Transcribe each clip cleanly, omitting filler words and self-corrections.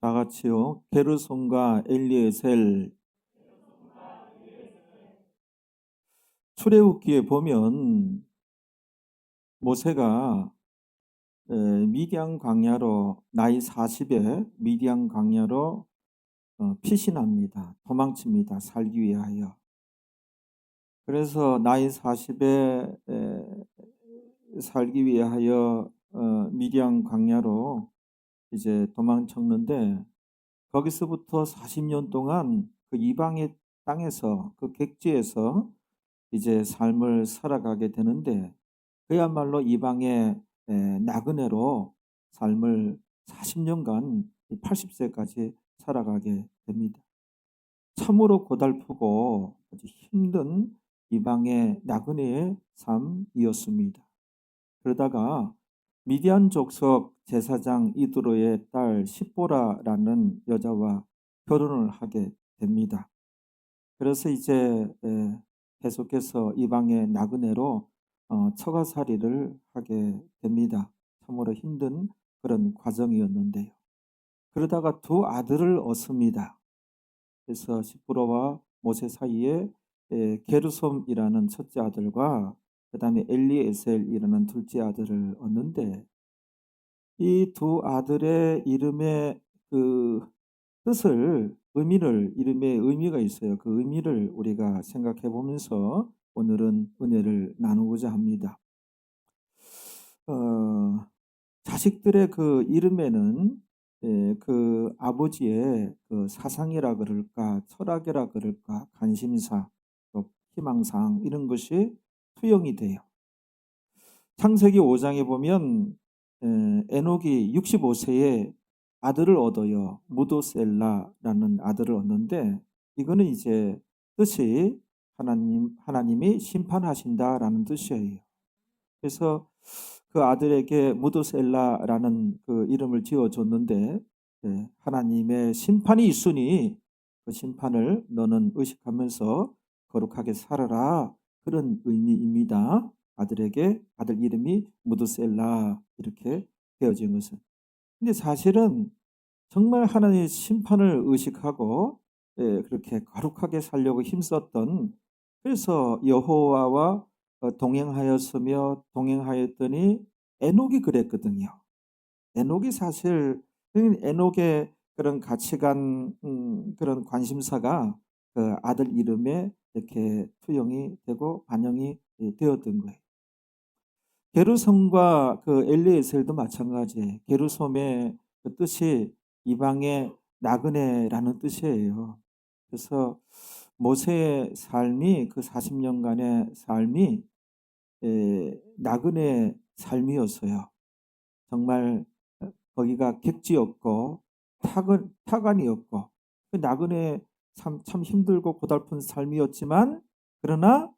다 같이요. 게르손과 엘리에셀. 출애굽기에 보면 모세가 미디안 광야로 나이 40에 미디안 광야로 피신합니다. 도망칩니다. 살기 위하여. 그래서 나이 40에 살기 위하여 미디안 광야로 이제 도망쳤는데 거기서부터 40년 동안 그 이방의 땅에서 그 객지에서 이제 삶을 살아가게 되는데 그야말로 이방의 나그네로 삶을 40년간 80세까지 살아가게 됩니다. 참으로 고달프고 아주 힘든 이방의 나그네의 삶이었습니다. 그러다가 미디안 족속 제사장 이드로의 딸 십보라라는 여자와 결혼을 하게 됩니다. 그래서 이제 계속해서 이방의 나그네로 처가살이를 하게 됩니다. 참으로 힘든 그런 과정이었는데요. 그러다가 두 아들을 얻습니다. 그래서 십보라와 모세 사이에 게르솜이라는 첫째 아들과 그 다음에 엘리에셀이라는 둘째 아들을 얻는데 이 두 아들의 이름의 그 뜻을 이름의 의미가 있어요. 그 의미를 우리가 생각해 보면서 오늘은 은혜를 나누고자 합니다. 자식들의 그 이름에는 그 아버지의 그 사상이라 그럴까, 철학이라 그럴까, 관심사, 또 희망사항 이런 것이 투영이 돼요. 창세기 5장에 보면 에녹이 65세에 아들을 얻어요. 무도셀라라는 아들을 얻는데 이거는 이제 뜻이 하나님이 심판하신다라는 뜻이에요. 그래서 그 아들에게 무도셀라라는 그 이름을 지어줬는데 하나님의 심판이 있으니 그 심판을 너는 의식하면서 거룩하게 살아라 그런 의미입니다. 아들 이름이 무드셀라 이렇게 되어진 것은. 근데 사실은 정말 하나님의 심판을 의식하고 그렇게 거룩하게 살려고 힘썼던 그래서 여호와와 동행하였더니 에녹이 그랬거든요. 에녹이 사실 에녹의 그런 가치관 그런 관심사가 그 아들 이름에 이렇게 투영이 되고 반영이 되었던 거예요. 게르솜과 그 엘리에셀도 마찬가지예요. 게르솜의 그 뜻이 이방의 나그네라는 뜻이에요. 그래서 모세의 삶이 그 40년간의 삶이 나그네 삶이었어요. 정말 거기가 객지였고 타관이었고 그 나그네 참 힘들고 고달픈 삶이었지만 그러나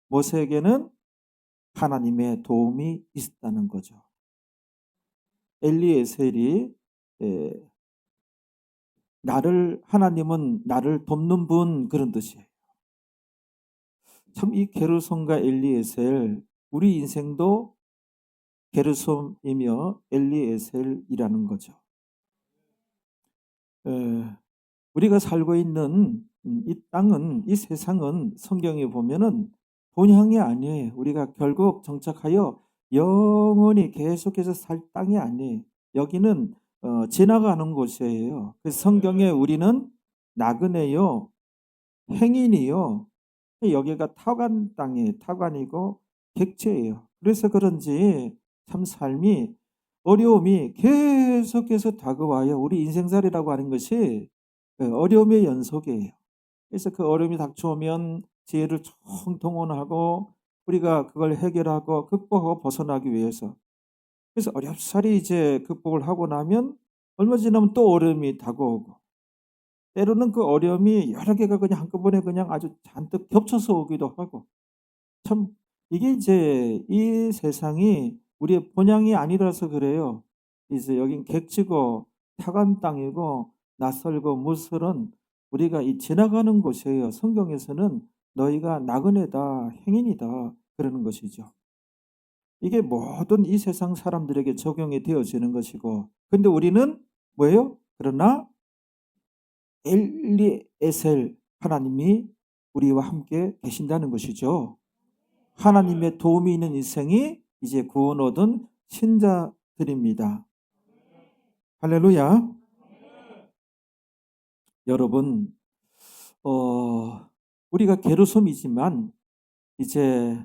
모세에게는 하나님의 도움이 있었다는 거죠. 엘리에셀이 하나님은 나를 돕는 분 그런 뜻이에요. 참 이 게르솜과 엘리에셀 우리 인생도 게르솜이며 엘리에셀이라는 거죠. 우리가 살고 있는 이 땅은 이 세상은 성경에 보면은 본향이 아니에요. 우리가 결국 정착하여 영원히 계속해서 살 땅이 아니에요. 여기는 지나가는 곳이에요. 그래서 성경에 우리는 나그네요, 행인이요. 여기가 타관 땅이에요. 타관이고 객지예요. 그래서 그런지 참 삶이 어려움이 계속해서 다가와요. 우리 인생살이라고 하는 것이 어려움의 연속이에요. 그래서 그 어려움이 닥쳐오면 지혜를 총동원하고 우리가 그걸 해결하고 극복하고 벗어나기 위해서. 그래서 어렵사리 이제 극복을 하고 나면 얼마 지나면 또 어려움이 다가오고 때로는 그 어려움이 여러 개가 그냥 한꺼번에 그냥 아주 잔뜩 겹쳐서 오기도 하고 참 이게 이제 이 세상이 우리의 본향이 아니라서 그래요. 이제 여긴 객지고 타간 땅이고 낯설고 무설은 우리가 이 지나가는 곳이에요. 성경에서는 너희가 나그네다, 행인이다 그러는 것이죠. 이게 모든 이 세상 사람들에게 적용이 되어지는 것이고 근데 우리는 뭐예요? 그러나 엘리에셀 하나님이 우리와 함께 계신다는 것이죠. 하나님의 도움이 있는 인생이 이제 구원 얻은 신자들입니다. 할렐루야. 여러분, 우리가 게르솜이지만 이제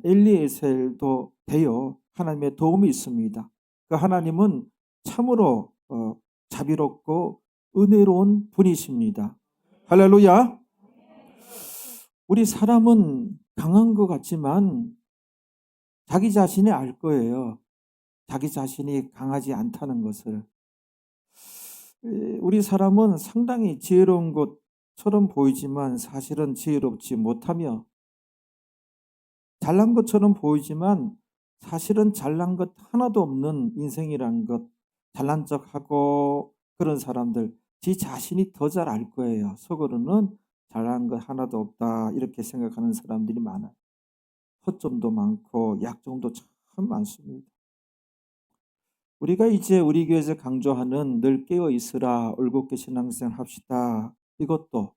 엘리에셀도 되어 하나님의 도움이 있습니다. 그 하나님은 참으로 자비롭고 은혜로운 분이십니다. 할렐루야. 우리 사람은 강한 것 같지만 자기 자신이 알 거예요. 자기 자신이 강하지 않다는 것을. 우리 사람은 상당히 지혜로운 것처럼 보이지만 사실은 지혜롭지 못하며, 잘난 것처럼 보이지만 사실은 잘난 것 하나도 없는 인생이란 것, 잘난 척하고 그런 사람들 지 자신이 더 잘 알 거예요. 속으로는 잘난 것 하나도 없다 이렇게 생각하는 사람들이 많아요. 허점도 많고 약점도 참 많습니다. 우리가 이제 우리 교회에서 강조하는 늘 깨어 있으라, 올곧게 신앙생활 합시다, 이것도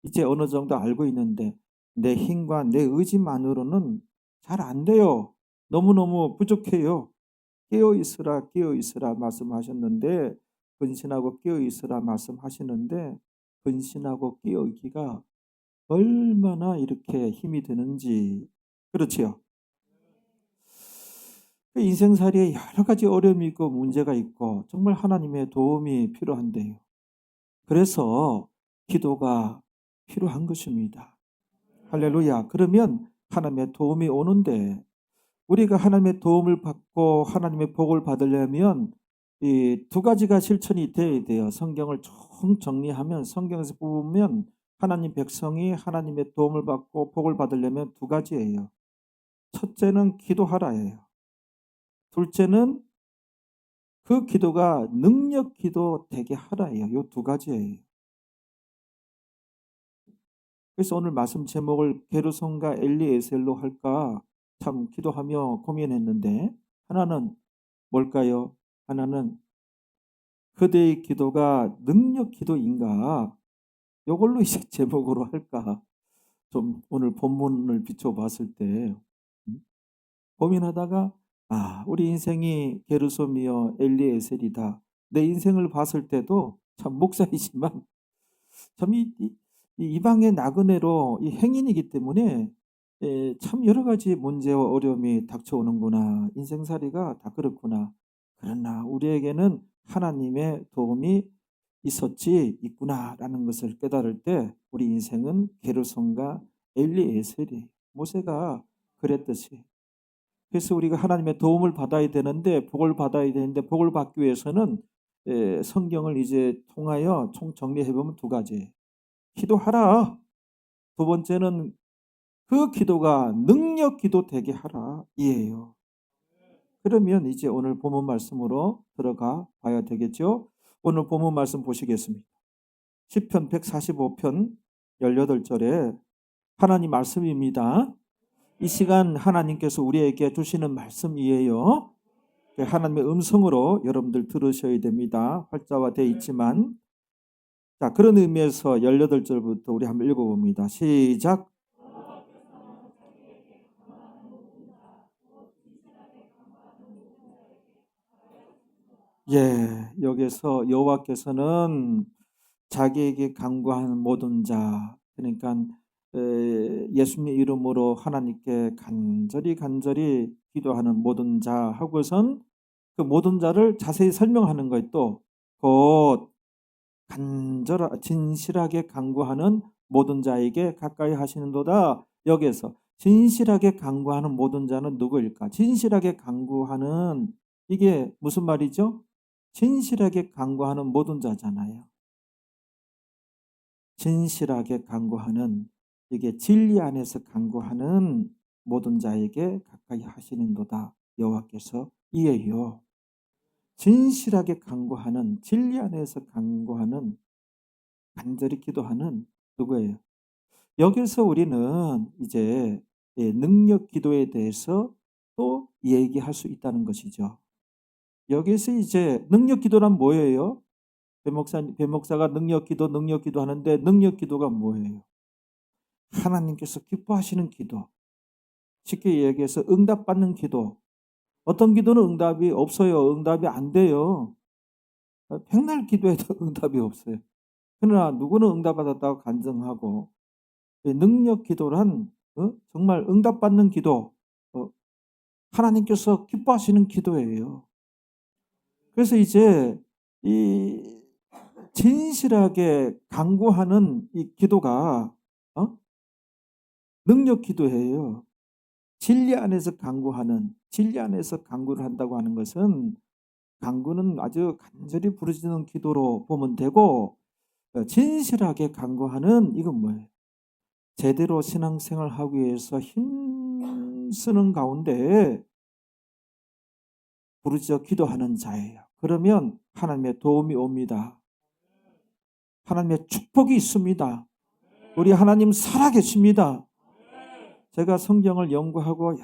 이제 어느 정도 알고 있는데 내 힘과 내 의지만으로는 잘 안 돼요. 너무너무 부족해요. 깨어 있으라, 깨어 있으라 말씀하셨는데, 근신하고 깨어 있으라 말씀하시는데, 근신하고 깨어 있기가 얼마나 이렇게 힘이 드는지. 그렇지요. 인생살이에 여러 가지 어려움이 있고 문제가 있고 정말 하나님의 도움이 필요한데요. 그래서 기도가 필요한 것입니다. 할렐루야. 그러면 하나님의 도움이 오는데, 우리가 하나님의 도움을 받고 하나님의 복을 받으려면 이 두 가지가 실천이 돼야 돼요. 성경을 총 정리하면, 성경에서 보면 하나님 백성이 하나님의 도움을 받고 복을 받으려면 두 가지예요. 첫째는 기도하라예요. 둘째는 그 기도가 능력 기도 되게 하라예요. 이 두 가지예요. 그래서 오늘 말씀 제목을 게르솜과 엘리에셀로 할까 참 기도하며 고민했는데, 하나는 뭘까요? 하나는 그대의 기도가 능력 기도인가? 이걸로 이제 제목으로 할까? 좀 오늘 본문을 비춰봤을 때 고민하다가, 우리 인생이 게르솜이요 엘리에셀이다. 내 인생을 봤을 때도 참 목사이지만 참 이방의 나그네로 이 행인이기 때문에 참 여러 가지 문제와 어려움이 닥쳐오는구나. 인생살이가 다 그렇구나. 그러나 우리에게는 하나님의 도움이 있구나라는 것을 깨달을 때 우리 인생은 게르솜과 엘리에셀이, 모세가 그랬듯이. 그래서 우리가 하나님의 도움을 받아야 되는데, 복을 받아야 되는데, 복을 받기 위해서는 성경을 이제 통하여 총 정리해 보면 두 가지. 기도하라. 두 번째는 그 기도가 능력 기도 되게 하라, 이에요. 그러면 이제 오늘 본문 말씀으로 들어가 봐야 되겠죠. 오늘 본문 말씀 보시겠습니다. 시편 145편 18절에 하나님 말씀입니다. 이 시간 하나님께서 우리에게 주시는 말씀이에요. 하나님의 음성으로 여러분들 들으셔야 됩니다. 활자화되어 있지만. 자, 그런 의미에서 18절부터 우리 한번 읽어봅니다. 시작. 여기서 여호와께서는 자기에게 간구하는 모든 자, 그러니까 예수님 이름으로 하나님께 간절히 기도하는 모든 자 하고선 그 모든 자를 자세히 설명하는 거예요. 또 곧 진실하게 간구하는 모든 자에게 가까이 하시는도다. 여기에서 진실하게 간구하는 모든 자는 누구일까? 진실하게 간구하는, 이게 무슨 말이죠? 진실하게 간구하는 모든 자잖아요. 진실하게 간구하는, 이게 진리 안에서 간구하는 모든 자에게 가까이 하시는도다. 여호와께서 이에요. 진실하게 간구하는, 진리 안에서 간구하는, 간절히 기도하는 누구예요? 여기서 우리는 이제 능력 기도에 대해서 또 얘기할 수 있다는 것이죠. 여기서 이제 능력 기도란 뭐예요? 배 목사가 능력 기도 하는데 능력 기도가 뭐예요? 하나님께서 기뻐하시는 기도. 쉽게 얘기해서 응답받는 기도. 어떤 기도는 응답이 없어요. 응답이 안 돼요. 백날 기도해도 응답이 없어요. 그러나 누구는 응답받았다고 간증하고 능력 기도란 정말 응답받는 기도, 하나님께서 기뻐하시는 기도예요. 그래서 이제 이 진실하게 간구하는 이 기도가 능력 기도예요. 진리 안에서 간구하는, 진리 안에서 간구를 한다고 하는 것은 간구는 아주 간절히 부르짖는 기도로 보면 되고, 진실하게 간구하는 이건 뭐예요? 제대로 신앙생활 하기 위해서 힘쓰는 가운데 부르짖어 기도하는 자예요. 그러면 하나님의 도움이 옵니다. 하나님의 축복이 있습니다. 우리 하나님 살아계십니다. 제가 성경을 연구하고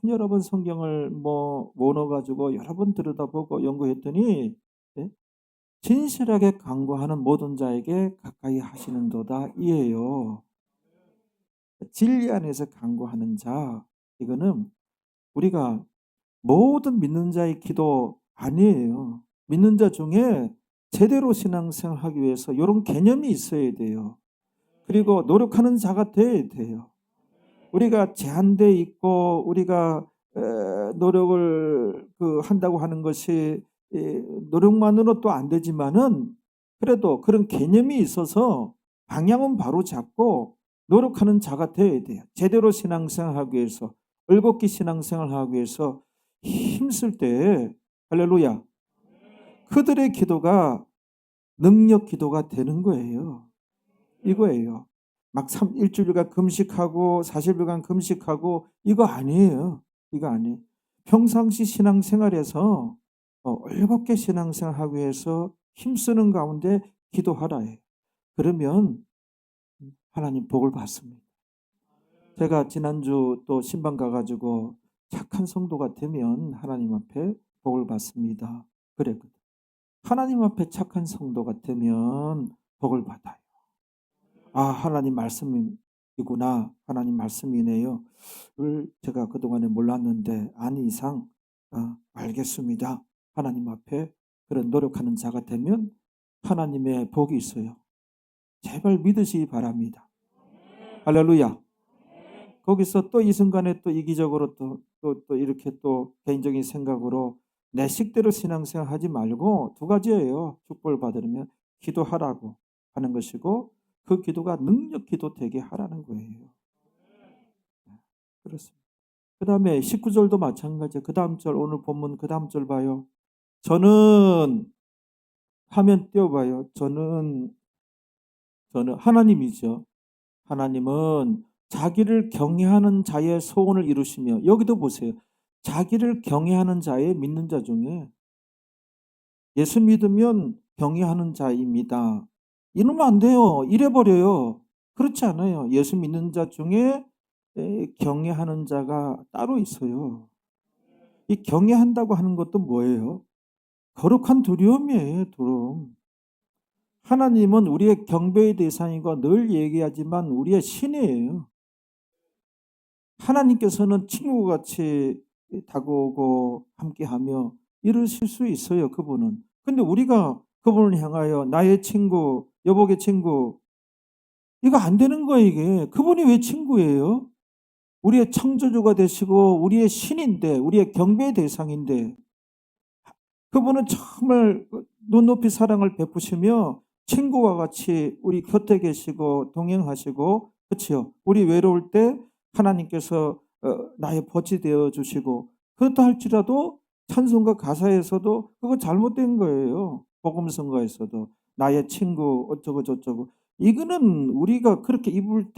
여러 번 성경을 모아가지고 여러 번 들여다보고 연구했더니 진실하게 간구하는 모든 자에게 가까이 하시는도다 이에요. 진리 안에서 간구하는 자, 이거는 우리가 모든 믿는 자의 기도 아니에요. 믿는 자 중에 제대로 신앙생활하기 위해서 이런 개념이 있어야 돼요. 그리고 노력하는 자가 돼야 돼요. 우리가 제한돼 있고 우리가 노력을 한다고 하는 것이 노력만으로 또 안 되지만은 그래도 그런 개념이 있어서 방향은 바로 잡고 노력하는 자가 되어야 돼요. 제대로 신앙생활하기 위해서, 올곧게 신앙생활하기 위해서 힘쓸 때 할렐루야, 그들의 기도가 능력 기도가 되는 거예요. 이거예요. 막 일주일간 금식하고 40일간 금식하고 이거 아니에요. 이거 아니에요. 평상시 신앙생활에서 올곧게 신앙생활하기 위해서 힘쓰는 가운데 기도하라 해요. 그러면 하나님 복을 받습니다. 제가 지난주 또 신방 가가지고 착한 성도가 되면 하나님 앞에 복을 받습니다. 그랬거든. 하나님 앞에 착한 성도가 되면 복을 받아요. 아, 하나님 말씀이구나. 하나님 말씀이네요. 를 제가 그동안에 몰랐는데 아니 이상 알겠습니다. 하나님 앞에 그런 노력하는 자가 되면 하나님의 복이 있어요. 제발 믿으시기 바랍니다. 할렐루야. 거기서 또 이 순간에 또 이기적으로 또 이렇게 또 개인적인 생각으로 내 식대로 신앙생활 하지 말고 두 가지예요. 축복을 받으려면 기도하라고 하는 것이고 그 기도가 능력 기도 되게 하라는 거예요. 그렇습니다. 그 다음에 19절도 마찬가지예요. 그 다음 절, 오늘 본문 그 다음 절 봐요. 저는 하면 띄워봐요. 저는 하나님이죠. 하나님은 자기를 경외하는 자의 소원을 이루시며, 여기도 보세요. 자기를 경외하는 자의 믿는 자 중에 예수 믿으면 경외하는 자입니다. 이러면 안 돼요. 이래버려요. 그렇지 않아요. 예수 믿는 자 중에 경외하는 자가 따로 있어요. 이 경외한다고 하는 것도 뭐예요? 거룩한 두려움이에요. 두려움. 하나님은 우리의 경배의 대상이고 늘 얘기하지만 우리의 신이에요. 하나님께서는 친구같이 다가오고 함께하며 이러실 수 있어요. 그분은. 근데 우리가 그분을 향하여 나의 친구, 여복의 친구, 이거 안 되는 거예요. 이게. 그분이 왜 친구예요? 우리의 창조주가 되시고 우리의 신인데, 우리의 경배의 대상인데, 그분은 정말 눈높이 사랑을 베푸시며 친구와 같이 우리 곁에 계시고 동행하시고, 그렇죠? 우리 외로울 때 하나님께서 나의 벗이 되어 주시고, 그렇다 할지라도 찬송가 가사에서도 그거 잘못된 거예요. 복음성가에서도 나의 친구 어쩌고 저쩌고, 이거는 우리가 그렇게 입을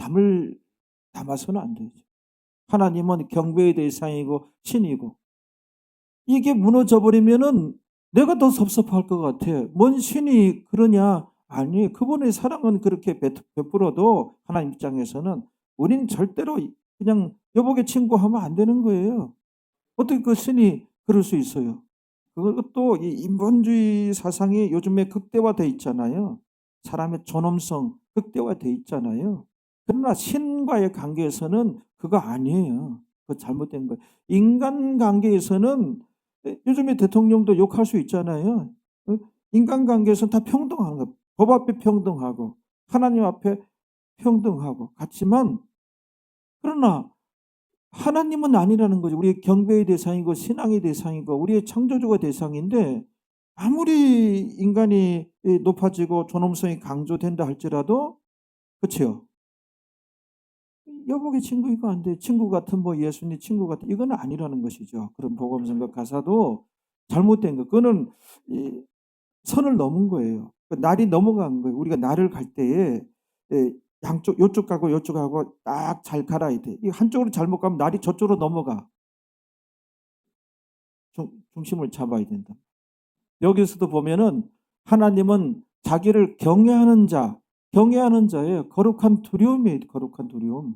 담아서는 안 되죠. 하나님은 경배의 대상이고 신이고, 이게 무너져 버리면은 내가 더 섭섭할 것 같아. 뭔 신이 그러냐? 아니, 그분의 사랑은 그렇게 베풀어도 하나님 입장에서는 우리는 절대로 그냥 여복의 친구 하면 안 되는 거예요. 어떻게 그 신이 그럴 수 있어요? 그것도 이 인본주의 사상이 요즘에 극대화돼 있잖아요. 사람의 존엄성 극대화돼 있잖아요. 그러나 신과의 관계에서는 그거 아니에요. 그거 잘못된 거예요. 인간관계에서는 요즘에 대통령도 욕할 수 있잖아요. 인간관계에서는 다 평등한 거예요. 법 앞에 평등하고 하나님 앞에 평등하고 같지만, 그러나 하나님은 아니라는 거죠. 우리의 경배의 대상이고 신앙의 대상이고 우리의 창조주가 대상인데, 아무리 인간이 높아지고 존엄성이 강조된다 할지라도, 그렇죠? 여복의 친구 이거 안 돼. 친구 같은 뭐 예수님 친구 같은 이건 아니라는 것이죠. 그런 복음성과 가사도 잘못된 거. 그거는 선을 넘은 거예요. 날이 넘어간 거예요. 우리가 날을 갈 때에 양쪽 요쪽 가고 요쪽 가고 딱 잘 갈아야 돼. 이 한쪽으로 잘못 가면 날이 저쪽으로 넘어가. 중심을 잡아야 된다. 여기서도 보면은 하나님은 자기를 경외하는 자의 거룩한 두려움이에요. 거룩한 두려움.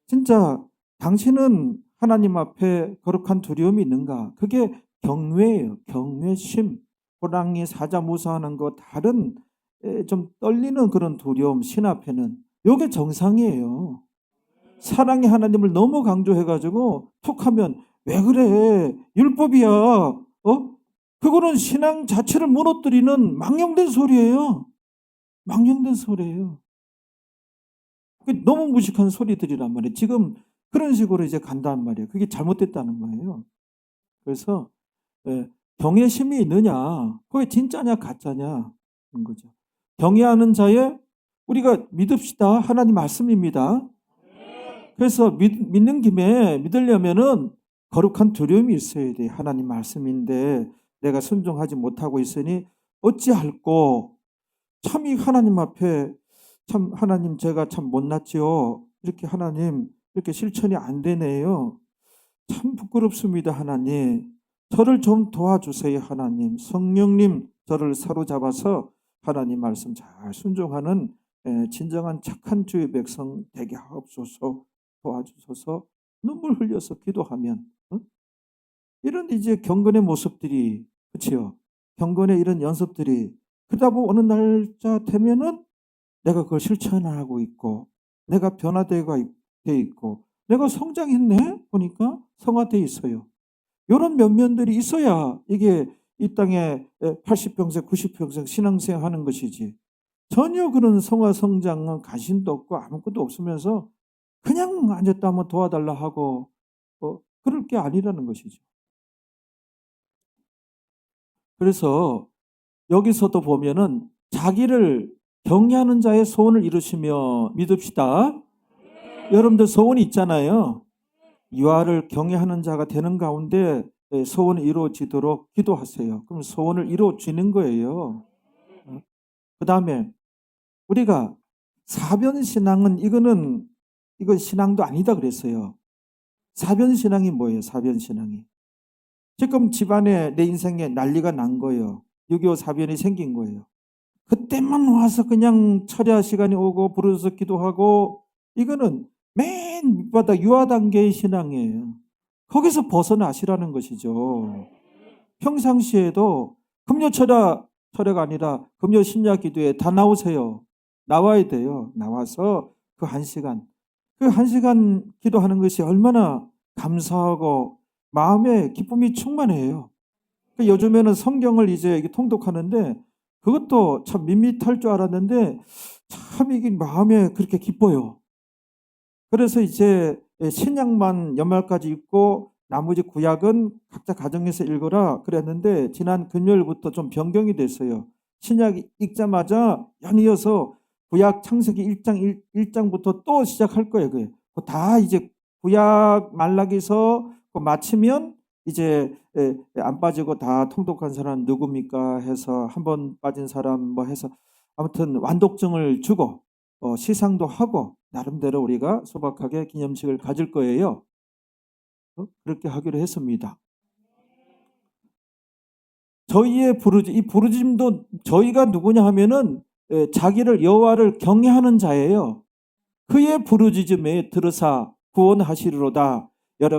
진짜 당신은 하나님 앞에 거룩한 두려움이 있는가? 그게 경외예요. 경외심. 호랑이 사자 무서워하는 거 다른 좀 떨리는 그런 두려움, 신 앞에는. 이게 정상이에요. 사랑의 하나님을 너무 강조해가지고 툭 하면 왜 그래? 율법이야. 그거는 신앙 자체를 무너뜨리는 망령된 소리예요. 망령된 소리예요. 너무 무식한 소리들이란 말이에요. 지금 그런 식으로 이제 간단 말이에요. 그게 잘못됐다는 거예요. 그래서 경외심이 있느냐, 그게 진짜냐 가짜냐 그런 거죠. 경외하는 자의 우리가 믿읍시다. 하나님 말씀입니다. 그래서 믿는 김에 믿으려면은 거룩한 두려움이 있어야 돼. 하나님 말씀인데 내가 순종하지 못하고 있으니 어찌할꼬. 참 이 하나님 앞에 참 하나님 제가 참 못났지요. 이렇게 하나님 이렇게 실천이 안 되네요. 참 부끄럽습니다. 하나님. 저를 좀 도와주세요. 하나님. 성령님 저를 사로잡아서 하나님 말씀 잘 순종하는 진정한 착한 주의 백성 되게 하옵소서. 도와주소서. 눈물 흘려서 기도하면 이런 이제 경건의 모습들이, 그렇죠? 경건의 이런 연습들이 그러다 보면 어느 날짜 되면은 내가 그걸 실천하고 있고 내가 변화되어 있고 내가 성장했네 보니까 성화되어 있어요. 이런 면면들이 있어야 이게 이 땅에 80평생 90평생 신앙생활 하는 것이지, 전혀 그런 성화 성장은 관심도 없고 아무것도 없으면서 그냥 앉았다 하면 도와달라 하고 그럴 게 아니라는 것이죠. 그래서 여기서도 보면은 자기를 경외하는 자의 소원을 이루시며 믿읍시다. 여러분들 소원이 있잖아요. 여호와를 경외하는 자가 되는 가운데 소원이 이루어지도록 기도하세요. 그럼 소원을 이루어지는 거예요. 그 다음에 우리가 사변신앙은 이건 신앙도 아니다 그랬어요. 사변신앙이 뭐예요? 사변신앙이. 지금 집안에 내 인생에 난리가 난 거예요. 6.25 사변이 생긴 거예요. 그때만 와서 그냥 철야 시간이 오고 부르짖어 기도하고, 이거는 맨 밑바닥 유아 단계의 신앙이에요. 거기서 벗어나시라는 것이죠. 평상시에도 금요 철야가 아니라 금요 심야 기도에 다 나오세요. 나와야 돼요. 나와서 그 1시간 기도하는 것이 얼마나 감사하고 마음에 기쁨이 충만해요. 요즘에는 성경을 이제 통독하는데 그것도 참 밋밋할 줄 알았는데 참 이게 마음에 그렇게 기뻐요. 그래서 이제 신약만 연말까지 읽고 나머지 구약은 각자 가정에서 읽어라 그랬는데 지난 금요일부터 좀 변경이 됐어요. 신약 읽자마자 연이어서 구약 창세기 1장부터 또 시작할 거예요. 그게 다 이제 구약 말라기서 마치면 이제 안 빠지고 다 통독한 사람 누굽니까 해서 한 번 빠진 사람 뭐 해서 아무튼 완독증을 주고 시상도 하고 나름대로 우리가 소박하게 기념식을 가질 거예요. 그렇게 하기로 했습니다. 저희의 이 부르짖음도 저희가 누구냐 하면은 자기를 여호와를 경외하는 자예요. 그의 부르짖음에 들으사 구원하시리로다.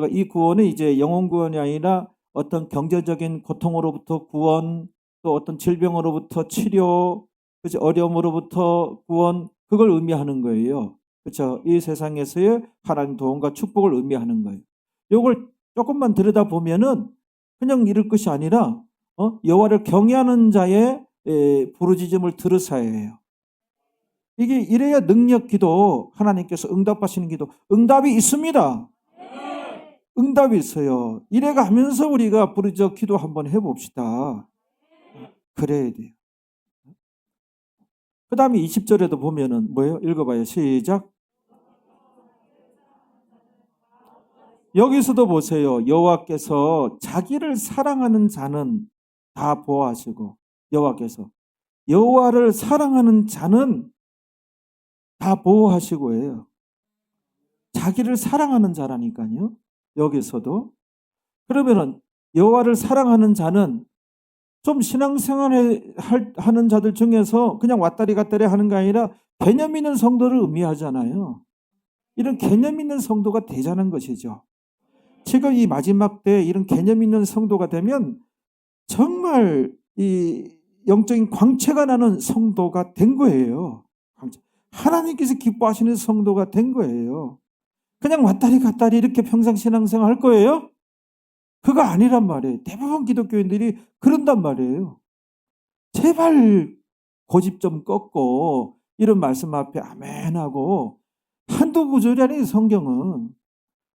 이 구원은 이제 영혼 구원이 아니라 어떤 경제적인 고통으로부터 구원, 또 어떤 질병으로부터 치료, 그치? 어려움으로부터 구원, 그걸 의미하는 거예요. 그렇죠? 이 세상에서의 하나님 도움과 축복을 의미하는 거예요. 요걸 조금만 들여다보면은 그냥 이럴 것이 아니라 여호와를 경외하는 자의 부르짖음을 들으셔야 해요. 이게 이래야 능력 기도, 하나님께서 응답하시는 기도, 응답이 있습니다. 응답이 있어요. 이래 가면서 우리가 부르짖어 기도 한번 해봅시다. 그래야 돼요. 그 다음에 20절에도 보면은 뭐예요? 읽어봐요. 시작. 여기서도 보세요. 여호와께서 자기를 사랑하는 자는 다 보호하시고, 여호와께서 여호와를 사랑하는 자는 다 보호하시고 해요. 자기를 사랑하는 자라니까요. 여기서도. 그러면은 여호와를 사랑하는 자는 좀 신앙생활을 하는 자들 중에서 그냥 왔다리 갔다리 하는 게 아니라 개념 있는 성도를 의미하잖아요. 이런 개념 있는 성도가 되자는 것이죠. 지금 이 마지막 때 이런 개념 있는 성도가 되면 정말 이 영적인 광채가 나는 성도가 된 거예요. 하나님께서 기뻐하시는 성도가 된 거예요. 그냥 왔다리 갔다리 이렇게 평생 신앙생활 할 거예요? 그거 아니란 말이에요. 대부분 기독교인들이 그런단 말이에요. 제발 고집 좀 꺾고 이런 말씀 앞에 아멘하고, 한두 구절이 아니에요. 성경은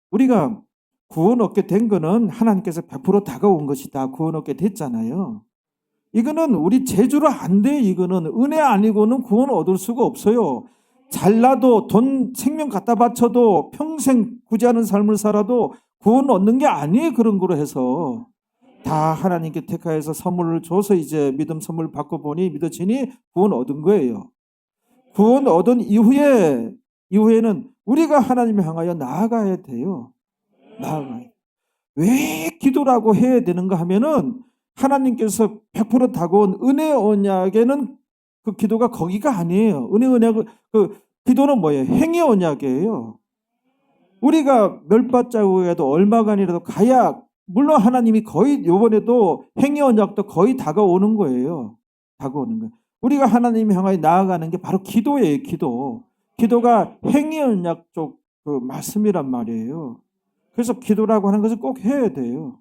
우리가 구원 얻게 된 거는 하나님께서 100% 다가온 것이다. 구원 얻게 됐잖아요. 이거는 우리 재주로 안 돼. 이거는 은혜 아니고는 구원 얻을 수가 없어요. 잘나도 돈 생명 갖다 바쳐도 평생 구제하는 삶을 살아도 구원 얻는 게 아니에요. 그런 거로 해서 다 하나님께 택하여서 선물을 줘서 이제 믿음 선물 받고 보니 믿어지니 구원 얻은 거예요. 구원 얻은 이후에는 우리가 하나님을 향하여 나아가야 돼요. 나아가요. 왜 기도라고 해야 되는가 하면은 하나님께서 100% 다가온 은혜 언약에는 그 기도가 거기가 아니에요. 은혜 언약, 그 기도는 뭐예요? 행위 언약이에요. 우리가 멸바자국에도 얼마간이라도 가야, 물론 하나님이 거의 요번에도 행위 언약도 거의 다가오는 거예요. 다가오는 거예요. 우리가 하나님 향하여 나아가는 게 바로 기도예요. 기도. 기도가 행위 언약 쪽 그 말씀이란 말이에요. 그래서 기도라고 하는 것을 꼭 해야 돼요.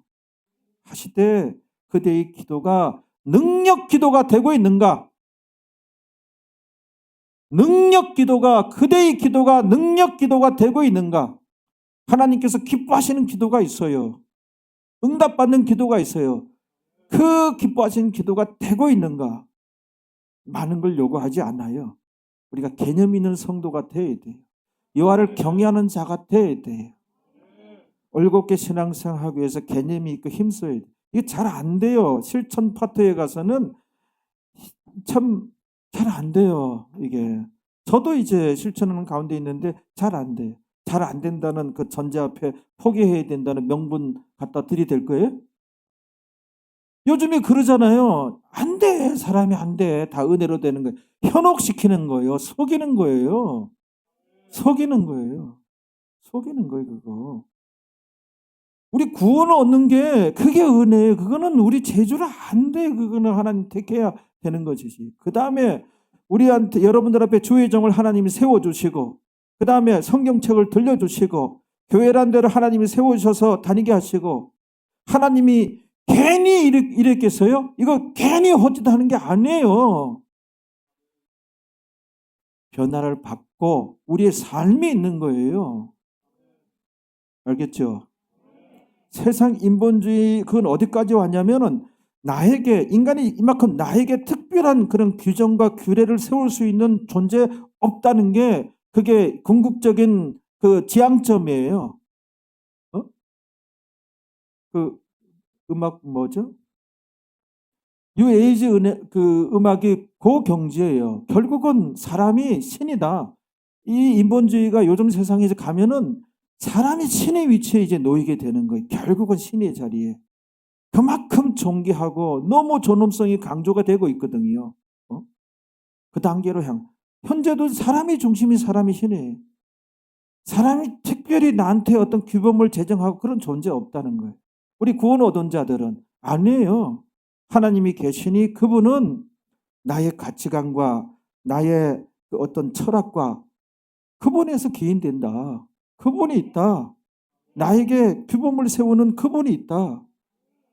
하실 때 그대의 기도가 능력 기도가 되고 있는가? 능력 기도가, 그대의 기도가 능력 기도가 되고 있는가? 하나님께서 기뻐하시는 기도가 있어요. 응답받는 기도가 있어요. 그 기뻐하시는 기도가 되고 있는가? 많은 걸 요구하지 않아요. 우리가 개념 있는 성도가 되어야 돼요. 여호와를 경외하는 자가 되어야 돼요. 올곧게 신앙생활하기 위해서 개념이 있고 힘써야 돼요. 이게 잘 안 돼요. 실천 파트에 가서는 참 잘 안 돼요. 이게 저도 이제 실천하는 가운데 있는데 잘 안 돼요. 잘 안 된다는 그 전제 앞에 포기해야 된다는 명분 갖다 들이댈 거예요? 요즘에 그러잖아요. 안 돼. 사람이 안 돼. 다 은혜로 되는 거예요. 현혹시키는 거예요. 속이는 거예요. 속이는 거예요. 속이는 거예요, 그거. 우리 구원을 얻는 게 그게 은혜예요. 그거는 우리 재주로 안 돼. 그거는 하나님 택해야 되는 것이지. 그 다음에 우리한테, 여러분들 앞에 주의 정을 하나님이 세워주시고, 그 다음에 성경책을 들려주시고, 교회란 데를 하나님이 세워주셔서 다니게 하시고, 하나님이 괜히 이랬겠어요? 이거 괜히 헛짓하는 게 아니에요. 변화를 받고 우리의 삶이 있는 거예요. 알겠죠? 세상 인본주의, 그건 어디까지 왔냐면은 나에게, 인간이 이만큼 나에게 특별한 그런 규정과 규례를 세울 수 있는 존재 없다는 게 그게 궁극적인 그 지향점이에요. 그 음악 뭐죠? 뉴에이지 그 음악이 고경지예요. 결국은 사람이 신이다. 이 인본주의가 요즘 세상에 이제 가면은 사람이 신의 위치에 이제 놓이게 되는 거예요. 결국은 신의 자리에. 그만큼 존귀하고 너무 존엄성이 강조가 되고 있거든요. 그 단계로 현재도 사람이 중심인 사람이 신이에요. 사람이 특별히 나한테 어떤 규범을 제정하고 그런 존재 없다는 거예요. 우리 구원 얻은 자들은 아니에요. 하나님이 계시니 그분은 나의 가치관과 나의 그 어떤 철학과 그분에서 기인된다. 그분이 있다. 나에게 규범을 세우는 그분이 있다.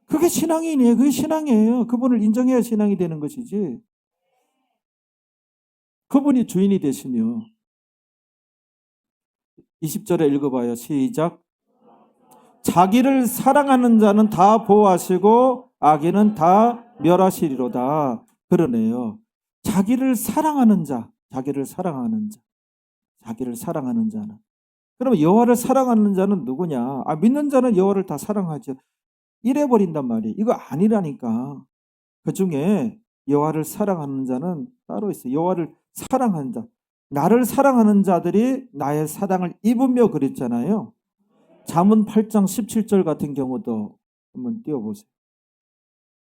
그게 신앙이네. 그게 신앙이에요. 그분을 인정해야 신앙이 되는 것이지. 그분이 주인이 되시며 20절에 읽어봐요. 시작. 자기를 사랑하는 자는 다 보호하시고 악인은 다 멸하시리로다. 그러네요. 자기를 사랑하는 자, 자기를 사랑하는 자, 자기를 사랑하는 자는. 그러면 여호와를 사랑하는 자는 누구냐? 믿는 자는 여호와를 다 사랑하죠. 이래버린단 말이에요. 이거 아니라니까. 그 중에 여호와를 사랑하는 자는 따로 있어요. 여호와를 사랑하는 자. 나를 사랑하는 자들이 나의 사랑을 입으며 그랬잖아요. 잠언 8장 17절 같은 경우도 한번 띄워보세요.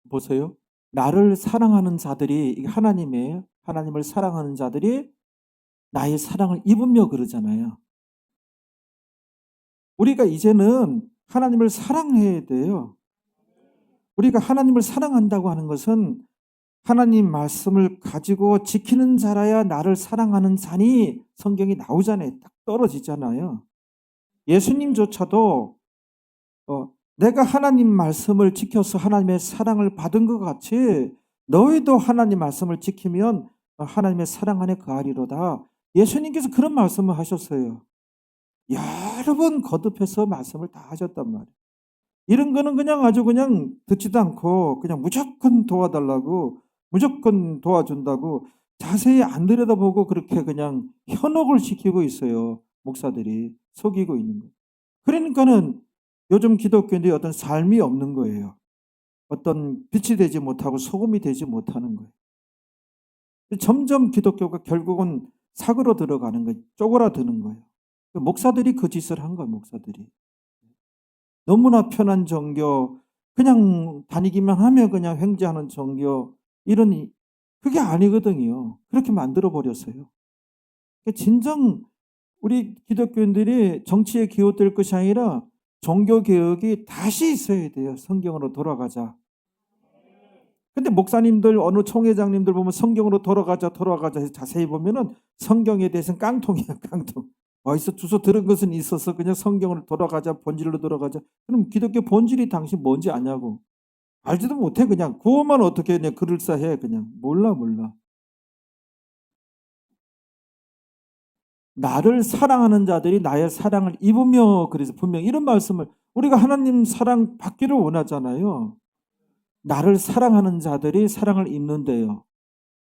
보세요. 나를 사랑하는 자들이, 이게 하나님이에요. 하나님을 사랑하는 자들이 나의 사랑을 입으며 그러잖아요. 우리가 이제는 하나님을 사랑해야 돼요. 우리가 하나님을 사랑한다고 하는 것은 하나님 말씀을 가지고 지키는 자라야 나를 사랑하는 자니 성경이 나오잖아요. 딱 떨어지잖아요. 예수님조차도 내가 하나님 말씀을 지켜서 하나님의 사랑을 받은 것 같이 너희도 하나님 말씀을 지키면 하나님의 사랑 안에 거하리로다. 예수님께서 그런 말씀을 하셨어요. 여러 번 거듭해서 말씀을 다 하셨단 말이에요. 이런 거는 그냥 아주 그냥 듣지도 않고 그냥 무조건 도와달라고, 무조건 도와준다고 자세히 안 들여다보고 그렇게 그냥 현혹을 시키고 있어요. 목사들이 속이고 있는 거예요. 그러니까는 요즘 기독교인들이 어떤 삶이 없는 거예요. 어떤 빛이 되지 못하고 소금이 되지 못하는 거예요. 점점 기독교가 결국은 사고로 들어가는 거예요. 쪼그라드는 거예요. 목사들이 그 짓을 한 거예요. 목사들이. 너무나 편한 종교, 그냥 다니기만 하면 그냥 횡재하는 종교, 이러니 그게 아니거든요. 그렇게 만들어버렸어요. 진정 우리 기독교인들이 정치에 기웃될 것이 아니라 종교개혁이 다시 있어야 돼요. 성경으로 돌아가자. 근데 목사님들, 어느 총회장님들 보면 성경으로 돌아가자 해서 자세히 보면은 성경에 대해서는 깡통이야, 깡통. 어디서 주워 들은 것은 있어서 그냥 성경으로 돌아가자, 본질로 돌아가자. 그럼 기독교 본질이 당신 뭔지 아냐고. 알지도 못해. 그냥 구호만 어떻게 그냥 그럴싸해. 그냥 몰라. 나를 사랑하는 자들이 나의 사랑을 입으며, 그래서 분명히 이런 말씀을, 우리가 하나님 사랑 받기를 원하잖아요. 나를 사랑하는 자들이 사랑을 입는데요.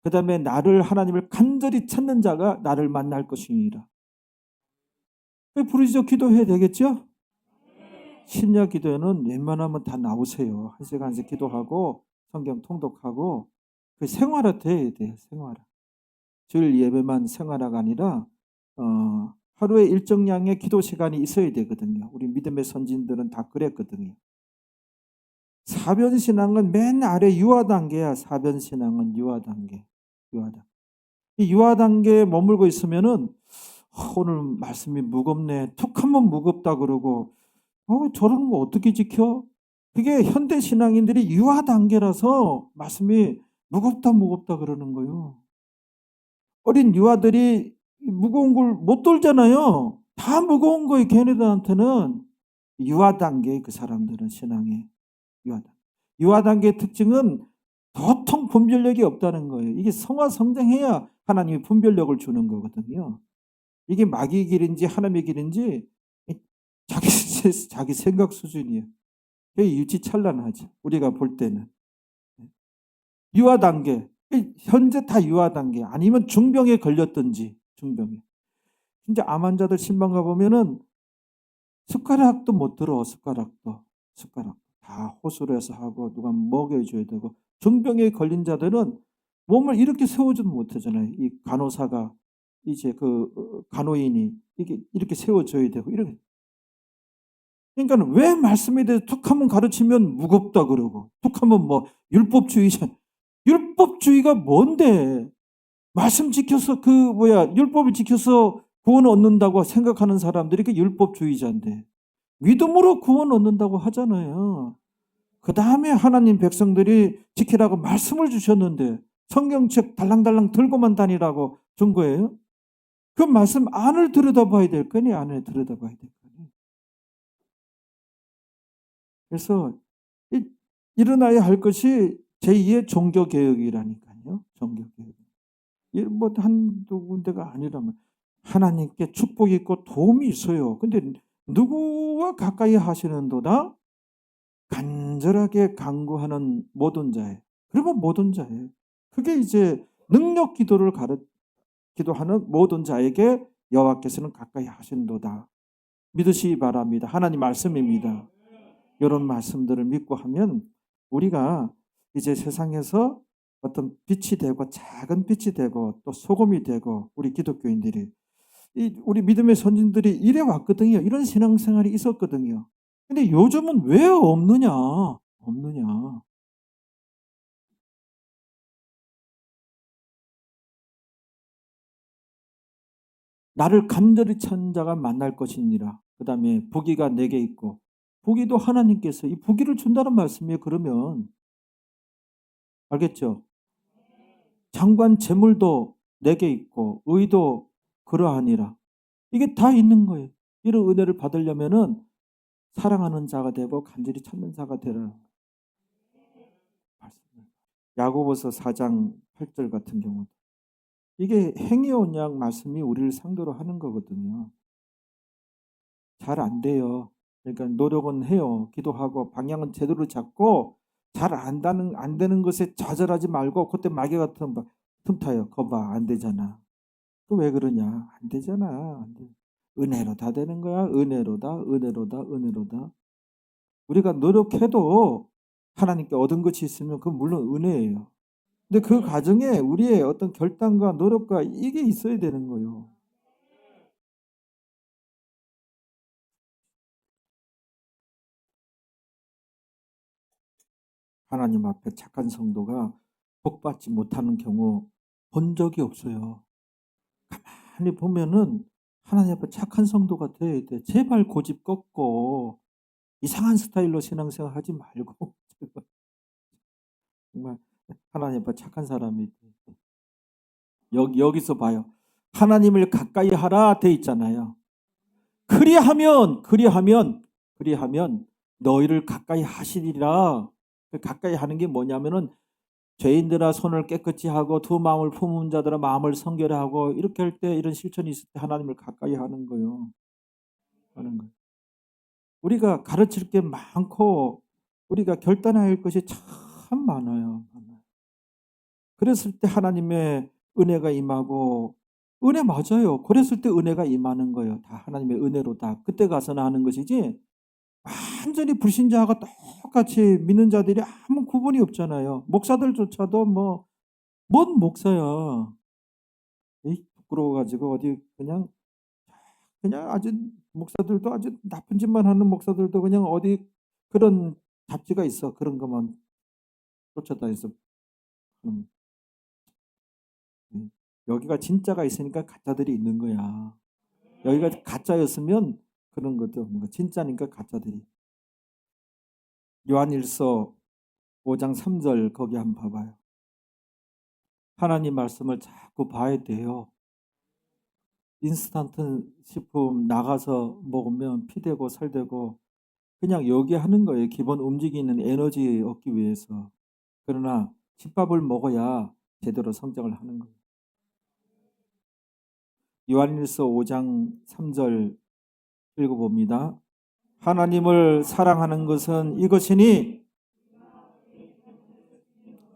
그 다음에 나를, 하나님을 간절히 찾는 자가 나를 만날 것이니라. 부르짖어 기도해야 되겠죠? 심야 기도에는 웬만하면 다 나오세요. 1시간씩 기도하고 성경 통독하고 그 생활화 돼야 돼요. 생활화. 주일 예배만 생활화가 아니라 하루에 일정량의 기도 시간이 있어야 되거든요. 우리 믿음의 선진들은 다 그랬거든요. 사변신앙은 맨 아래 유아 단계야. 사변신앙은 유아 단계. 이 유아 단계에 머물고 있으면은 오늘 말씀이 무겁네. 툭 하면 무겁다 그러고 저런 거 어떻게 지켜? 그게 현대 신앙인들이 유아 단계라서 말씀이 무겁다 그러는 거예요. 어린 유아들이 무거운 걸 못 돌잖아요. 다 무거운 거예요. 걔네들한테는. 유아 단계, 그 사람들은 신앙의 유아 단계의 특징은 도통 분별력이 없다는 거예요. 이게 성화 성장해야 하나님이 분별력을 주는 거거든요. 이게 마귀의 길인지 하나님의 길인지 자기 생각 수준이에요. 유치찬란하죠. 우리가 볼 때는. 유아 단계, 현재 다 유아 단계, 아니면 중병에 걸렸든지, 중병에. 진짜 암 환자들 신방 가보면은 숟가락도 못 들어, 숟가락. 다 호소를 해서 하고 누가 먹여줘야 되고, 중병에 걸린 자들은 몸을 이렇게 세워주도 못하잖아요. 이 간호사가, 이제 그 간호인이 이렇게 세워줘야 되고, 이렇게. 그러니까 왜 말씀에 대해서 툭 한번 가르치면 무겁다 그러고, 툭 하면 뭐 율법주의가 뭔데? 말씀 지켜서 율법을 지켜서 구원 얻는다고 생각하는 사람들이 그 율법주의자인데 믿음으로 구원 얻는다고 하잖아요. 그 다음에 하나님 백성들이 지키라고 말씀을 주셨는데 성경책 달랑달랑 들고만 다니라고 준 거예요. 그 말씀 안을 들여다봐야 될 거니 안을 들여다봐야 될 거니. 그래서 일어나야 할 것이 제2의 종교개혁이라니까요. 종교개혁. 뭐 한두 군데가 아니라면 하나님께 축복이 있고 도움이 있어요. 근데 누구와 가까이 하시는도다 간절하게 간구하는 모든 자에. 그러면 모든 자에. 그게 이제 능력 기도를 기도하는 모든 자에게 여호와께서는 가까이 하신도다. 믿으시기 바랍니다. 하나님 말씀입니다. 이런 말씀들을 믿고 하면 우리가 이제 세상에서 어떤 빛이 되고 작은 빛이 되고 또 소금이 되고 우리 기독교인들이 우리 믿음의 선진들이 이래 왔거든요. 이런 신앙생활이 있었거든요. 근데 요즘은 왜 없느냐? 없느냐? 나를 간절히 찾는 자가 만날 것이니라. 그 다음에 부귀가 내게 있고 부귀도 하나님께서 이 부귀를 준다는 말씀이에요. 그러면 알겠죠? 장관 재물도 내게 있고 의도 그러하니라. 이게 다 있는 거예요. 이런 은혜를 받으려면은 사랑하는 자가 되고 간절히 찾는 자가 되라는 말씀입니다. 야고보서 4장 8절 같은 경우 이게 행위 언약 말씀이 우리를 상대로 하는 거거든요. 잘 안 돼요. 그러니까 노력은 해요. 기도하고 방향은 제대로 잡고 잘 안 되는 것에 좌절하지 말고 그때 마귀 같은 틈타요. 거봐 안 되잖아. 그 왜 그러냐? 안 되잖아. 안 돼. 은혜로 다 되는 거야. 은혜로다, 은혜로다, 은혜로다. 우리가 노력해도 하나님께 얻은 것이 있으면 그건 물론 은혜예요. 근데 그 과정에 우리의 어떤 결단과 노력과 이게 있어야 되는 거예요. 하나님 앞에 착한 성도가 복받지 못하는 경우 본 적이 없어요. 가만히 보면은 하나님 앞에 착한 성도가 돼야 돼. 제발 고집 꺾고 이상한 스타일로 신앙생활 하지 말고 정말 하나님 앞에 착한 사람이 돼. 여기서 봐요. 하나님을 가까이 하라 돼 있잖아요. 그리하면 너희를 가까이 하시리라. 가까이 하는 게 뭐냐면은 죄인들아 손을 깨끗이 하고 두 마음을 품은 자들아 마음을 성결히 하고 이렇게 할 때 이런 실천이 있을 때 하나님을 가까이 하는 거예요. 하는 거. 우리가 가르칠 게 많고 우리가 결단해야 할 것이 참 많아요. 그랬을 때 하나님의 은혜가 임하고 은혜 맞아요. 그랬을 때 은혜가 임하는 거예요. 다 하나님의 은혜로다. 그때 가서는 하는 것이지 완전히 불신자하고 똑같이 믿는 자들이 아무 구분이 없잖아요. 목사들조차도 뭐 뭔 목사야. 에이, 부끄러워가지고 어디 그냥 아주 목사들도 아주 나쁜 짓만 하는 목사들도 그냥 어디 그런 잡지가 있어. 그런 것만 쫓아다니서. 음, 여기가 진짜가 있으니까 가짜들이 있는 거야. 여기가 가짜였으면 그런 것도 없는 거. 진짜니까 가짜들이. 요한일서 5장 3절 거기 한번 봐봐요. 하나님 말씀을 자꾸 봐야 돼요. 인스턴트 식품 나가서 먹으면 피 되고 살 되고 그냥 여기 하는 거예요. 기본 움직이는 에너지 얻기 위해서. 그러나 집밥을 먹어야 제대로 성장을 하는 거예요. 요한일서 5장 3절 읽어봅니다. 하나님을 사랑하는 것은 이것이니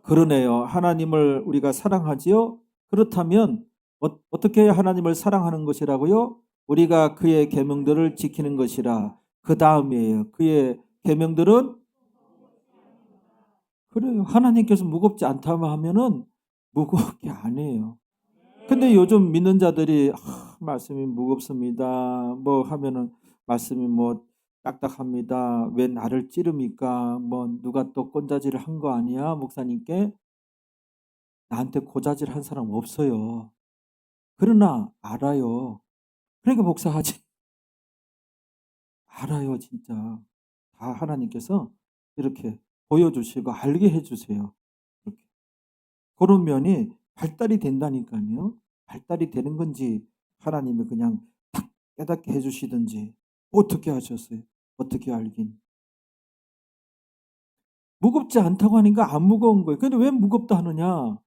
그러네요. 하나님을 우리가 사랑하지요? 그렇다면 어떻게 하나님을 사랑하는 것이라고요? 우리가 그의 계명들을 지키는 것이라. 그 다음이에요. 그의 계명들은 그래요. 하나님께서 무겁지 않다면 하면은 무겁게 안 해요. 근데 요즘 믿는 자들이 말씀이 무겁습니다. 뭐 하면은 말씀이 뭐 딱딱합니다. 왜 나를 찌릅니까? 뭐 누가 또 꼰자질을 한 거 아니야? 목사님께 나한테 고자질 한 사람 없어요. 그러나 알아요. 그러니까 목사하지. 알아요, 진짜. 다 하나님께서 이렇게 보여주시고 알게 해주세요. 이렇게. 그런 면이 발달이 된다니까요. 발달이 되는 건지 하나님이 그냥 탁 깨닫게 해주시든지 어떻게 하셨어요? 어떻게 알긴. 무겁지 않다고 하니까 안 무거운 거예요. 근데 왜 무겁다 하느냐?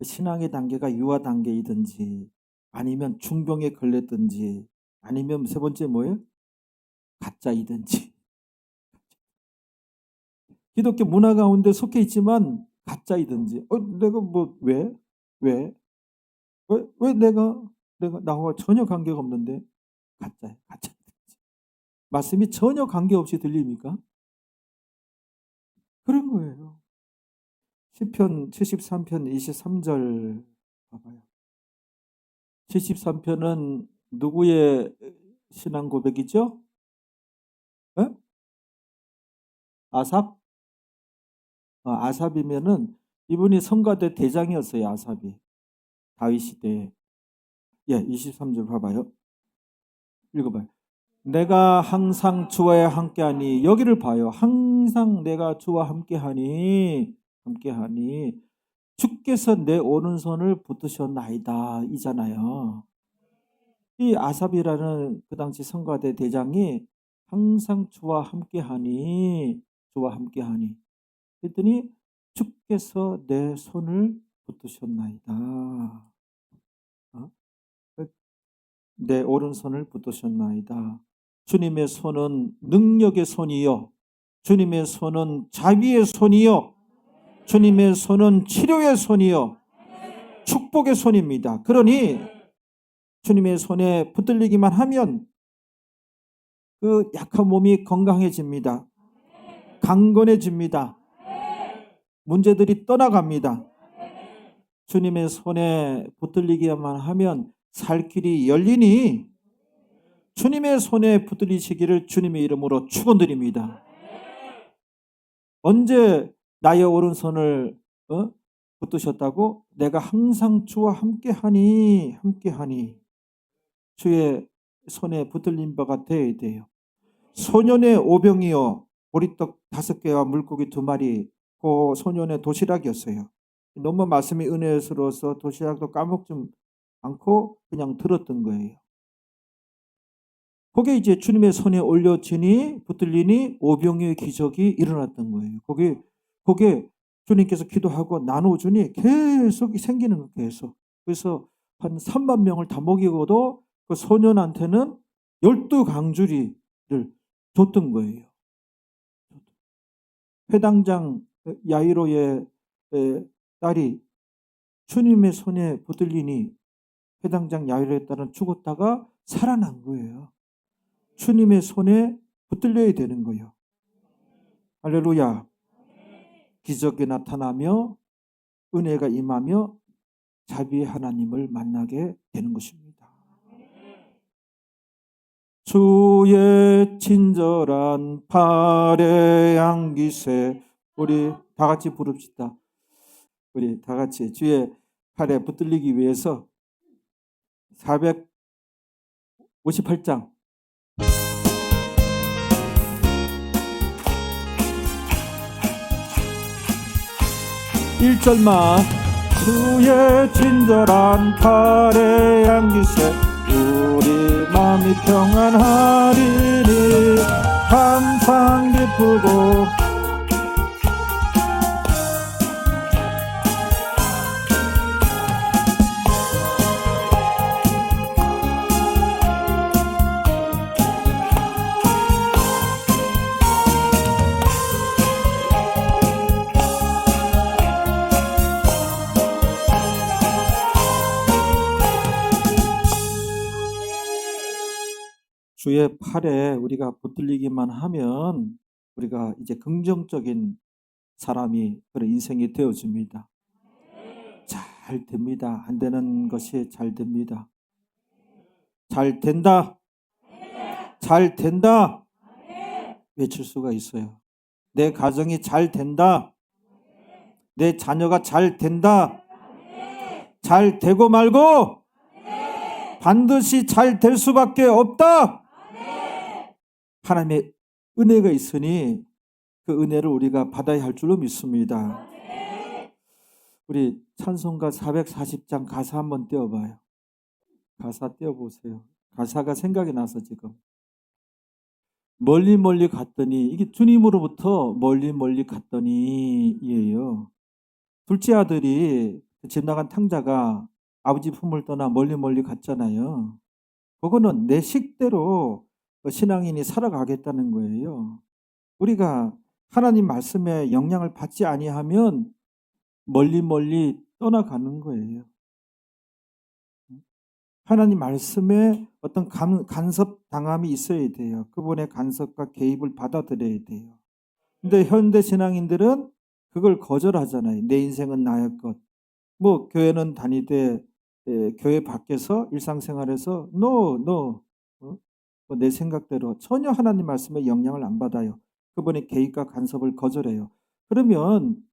신앙의 단계가 유아 단계이든지 아니면 중병에 걸렸든지 아니면 세 번째 뭐예요? 가짜이든지. 기독교 문화 가운데 속해 있지만 가짜이든지 내가 뭐 왜? 왜? 왜 내가 나와 전혀 관계가 없는데 가짜야. 가짜이든지. 말씀이 전혀 관계없이 들립니까? 그런 거예요. 시편 73편 23절 봐봐요. 73편은 누구의 신앙 고백이죠? 에? 아삽? 아삽이면은 이분이 성가대 대장이었어요. 아삽이. 다윗 시대에. 예, 23절 봐봐요. 읽어봐요. 내가 항상 주와 함께하니 여기를 봐요. 항상 내가 주와 함께하니 주께서 내 오른손을 붙드셨나이다 이잖아요. 이 아삽이라는 그 당시 성가대 대장이 항상 주와 함께하니 그랬더니 주께서 내 손을 붙드셨나이다. 내 오른손을 붙드셨나이다. 주님의 손은 능력의 손이요. 주님의 손은 자비의 손이요. 주님의 손은 치료의 손이요. 축복의 손입니다. 그러니 주님의 손에 붙들리기만 하면 그 약한 몸이 건강해집니다. 강건해집니다. 문제들이 떠나갑니다. 주님의 손에 붙들리기만 하면 살 길이 열리니 주님의 손에 붙들리시기를 주님의 이름으로 축원드립니다. 언제 나의 오른손을 붙드셨다고? 내가 항상 주와 함께하니 주의 손에 붙들린 바가 되어야 돼요. 소년의 오병이요 보리떡 5개와 물고기 2마리 그 소년의 도시락이었어요. 너무 말씀이 은혜스러워서 도시락도 까먹지 않고 그냥 들었던 거예요. 그게 이제 주님의 손에 올려지니 붙들리니 오병이의 기적이 일어났던 거예요. 그게 주님께서 기도하고 나눠주니 계속 생기는 거예요. 계속. 그래서 한 3만 명을 다 먹이고도 그 소년한테는 12강주리를 줬던 거예요. 회당장 야이로의 딸이 주님의 손에 붙들리니 회당장 야이로의 딸은 죽었다가 살아난 거예요. 주님의 손에 붙들려야 되는 거예요. 할렐루야. 기적이 나타나며 은혜가 임하며 자비의 하나님을 만나게 되는 것입니다. 주의 친절한 팔의 향기세. 우리 다 같이 부릅시다. 우리 다 같이 주의 팔에 붙들리기 위해서 458장 1절만 주의 친절한 팔의 향기세 우리 마음이 평안하리니 항상 기쁘고 주의 팔에 우리가 붙들리기만 하면 우리가 이제 긍정적인 사람이 그런 인생이 되어집니다. 잘 됩니다. 안 되는 것이 잘 됩니다. 잘 된다. 잘 된다. 외칠 수가 있어요. 내 가정이 잘 된다. 내 자녀가 잘 된다. 잘 되고 말고 반드시 잘 될 수밖에 없다. 하나님의 은혜가 있으니 그 은혜를 우리가 받아야 할 줄로 믿습니다. 우리 찬송가 440장 가사 한번 띄워봐요. 가사 띄워보세요. 가사가 생각이 나서 지금. 멀리 멀리 갔더니, 이게 주님으로부터 멀리 멀리 갔더니 이에요. 둘째 아들이 집 나간 탕자가 아버지 품을 떠나 멀리 멀리 갔잖아요. 그거는 내 식대로 신앙인이 살아가겠다는 거예요. 우리가 하나님 말씀에 영향을 받지 아니하면 멀리 멀리 떠나가는 거예요. 하나님 말씀에 어떤 간섭 당함이 있어야 돼요. 그분의 간섭과 개입을 받아들여야 돼요. 근데 현대 신앙인들은 그걸 거절하잖아요. 내 인생은 나의 것. 뭐 교회는 다니되 교회 밖에서 일상생활에서 no. 내 생각대로 전혀 하나님 말씀에 영향을 안 받아요. 그분의 개입과 간섭을 거절해요. 그러면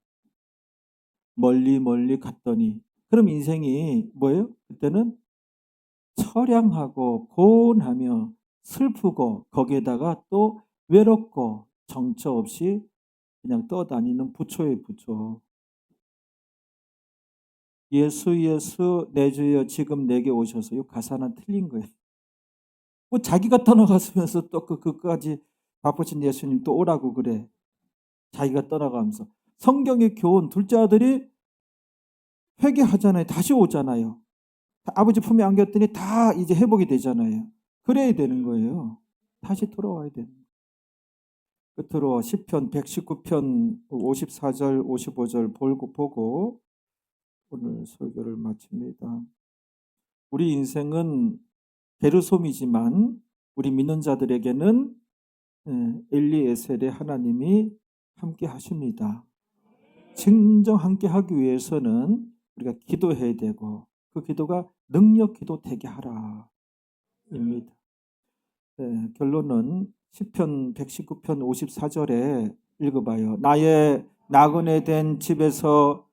멀리 멀리 갔더니, 그럼 인생이 뭐예요? 그때는 처량하고 고운하며 슬프고 거기에다가 또 외롭고 정처 없이 그냥 떠다니는 부초예요, 부초. 예수 내 주여 지금 내게 오셔서, 이 가사는 틀린 거예요. 뭐 자기가 떠나갔으면서 또 그까지 바쁘신 예수님 또 오라고 그래. 자기가 떠나가면서. 성경의 교훈, 둘째 아들이 회개하잖아요. 다시 오잖아요. 아버지 품에 안겼더니 다 이제 회복이 되잖아요. 그래야 되는 거예요. 다시 돌아와야 되는 거예요. 끝으로 시편 119편 54절 55절 보고 오늘 설교를 마칩니다. 우리 인생은 게르솜이지만 우리 믿는 자들에게는 엘리에셀의 하나님이 함께 하십니다. 진정 함께 하기 위해서는 우리가 기도해야 되고, 그 기도가 능력 기도 되게 하라 입니다. 결론은 시편 119편 54절에 읽어봐요. 나의 나그네 된 집에서,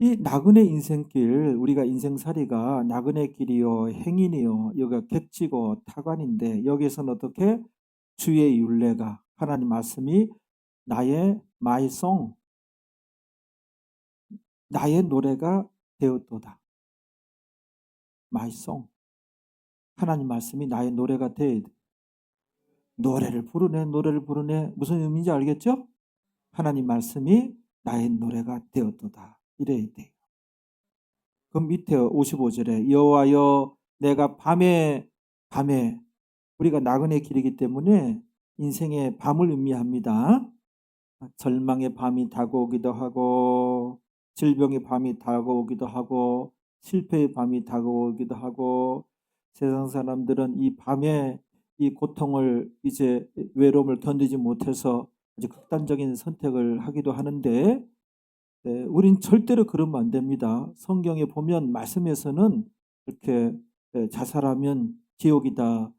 이 나그네 인생길, 우리가 인생살이가 나그네 길이요 행인이요 여기가 객지고 타관인데, 여기에서는 어떻게 주의 율례가, 하나님 말씀이 나의 마이송, 나의 노래가 되었도다. 마이송, 하나님 말씀이 나의 노래가 되어야 돼. 노래를 부르네. 무슨 의미인지 알겠죠? 하나님 말씀이 나의 노래가 되었도다. 이래야 돼요. 그럼 밑에 55절에 여호와여 내가 밤에, 우리가 나그네 길이기 때문에 인생의 밤을 의미합니다. 절망의 밤이 다가오기도 하고, 질병의 밤이 다가오기도 하고, 실패의 밤이 다가오기도 하고, 세상 사람들은 이 밤에 이 고통을, 이제 외로움을 견디지 못해서 아주 극단적인 선택을 하기도 하는데, 우린 절대로 그러면 안 됩니다. 성경에 보면 말씀에서는 이렇게 자살하면 지옥이다,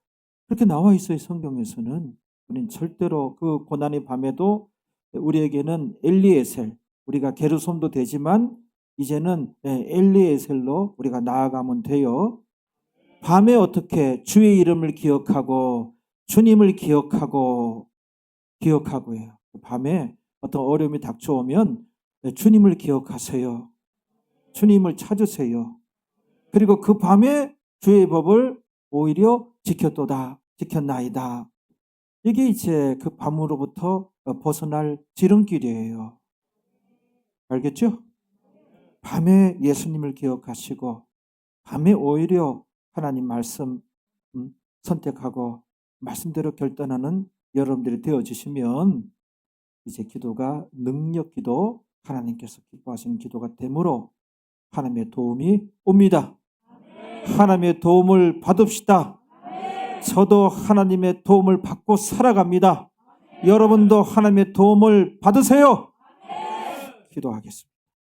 그렇게 나와 있어요. 성경에서는. 우린 절대로 그 고난의 밤에도 우리에게는 엘리에셀, 우리가 게르솜도 되지만 이제는 엘리에셀로 우리가 나아가면 돼요. 밤에 어떻게 주의 이름을 기억하고 주님을 기억하고요. 밤에 어떤 어려움이 닥쳐오면 주님을 기억하세요. 주님을 찾으세요. 그리고 그 밤에 주의 법을 오히려 지켰나이다. 이게 이제 그 밤으로부터 벗어날 지름길이에요. 알겠죠? 밤에 예수님을 기억하시고 밤에 오히려 하나님 말씀 선택하고 말씀대로 결단하는 여러분들이 되어지시면 이제 기도가 능력 기도, 하나님께서 기뻐하시는 기도가 되므로 하나님의 도움이 옵니다. 하나님의 도움을 받읍시다. 저도 하나님의 도움을 받고 살아갑니다. 여러분도 하나님의 도움을 받으세요. 기도하겠습니다.